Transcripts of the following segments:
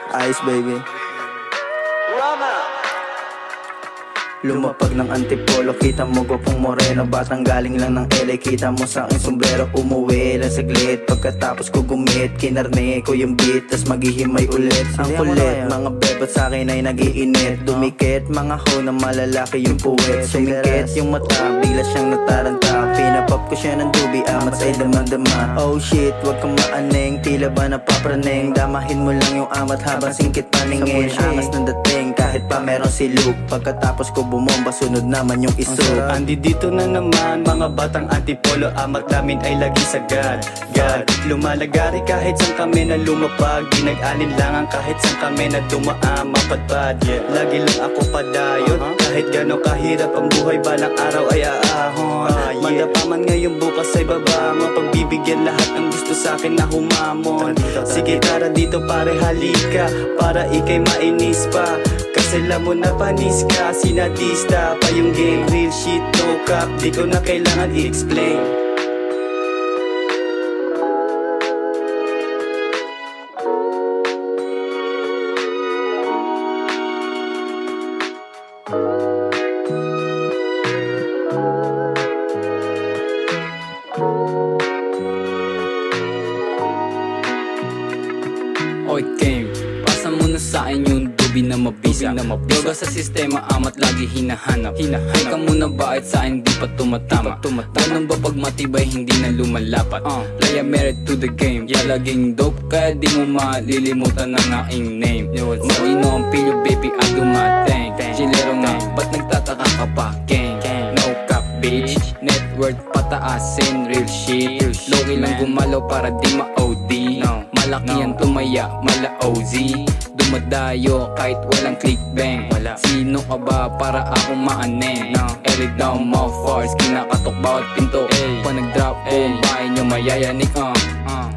Ice baby. Lumapag ng antipolo, kita mo gwapong moreno. Batang galing lang ng LA, kita mo sa aking sombrero. Umuwi lang saglit, pagkatapos ko gumit. Kinarne ko yung beat, tas maghihimay ulit. Ang kulit, mga bebot sa'kin ay nag-iinit. Dumikit, mga ho na malalaki yung puwet. Sumikit yung mata, bigla siyang nataranta. Pinapop ko siya ng dubi, amat sa'y damang-dama. Oh shit, wag kang maaneng, tila ba napapraneng. Damahin mo lang yung amat habang singkit paningin. Angas ng dating, kahit pa meron si Luke. Pagkatapos ko bumomba, sunod naman yung iso. Andi dito na naman, mga batang antipolo. Amat namin ay lagi sagad. Lumalagari kahit saan kami na lumapag. Di nag-alinlangan kahit saan kami na dumaan mapadpad. Lagi lang ako padayot, kahit gano'ng kahirap ang buhay, balang araw ay aahon. Madapa man ngayon, bukas ay babangon. Pagbibigyan lahat ang gusto sa'kin na humamon. Sige tara dito pare, halika, para ikay mainis pa. Kasi alam mo na panis ka, sinadista pa yung game. Real shit, no cap, di ko na kailangan i-explain. Oy game, pasa mo na sa'kin yung dubi na mabisa. Yoga sa sistema, amat lagi hinahanap. Ay ka muna bakit sa'kin di pa tumatama? Ganun ba pag matibay hindi na lumalapat? Laya merit to the game, palaging dope, kaya di mo malilimutan ang aking name. Marino ang pilyo baby at dumating. Chilero nga, ba't nagtataka ka pa? Gang, no cap bitch, net worth pataasin, real shit. Logi lang gumalaw para di ma-OD. Malaki ang tumaya, mala-OZ. Dumadayo kahit walang clickbang. Sino ka ba para akong maaneng? Eric down mouth force, kinakatok bawat pinto. Pa nag-drop boom, bahay nyo mayayanik.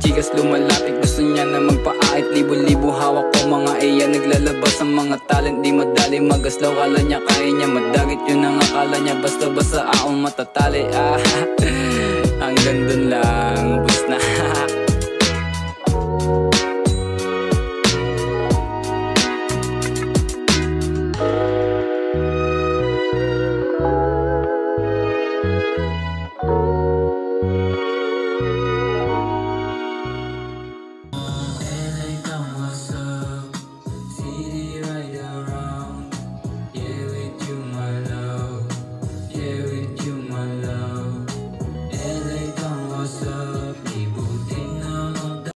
Chikas lumalapit, gusto niya na magpaait. Libo-libo hawak ko mga iya, naglalabas ang mga talent. Di madali magaslaw, kala niya kaya niya madagit. Yun ang akala niya, basta-basta akong matatali. Hanggang dun lang.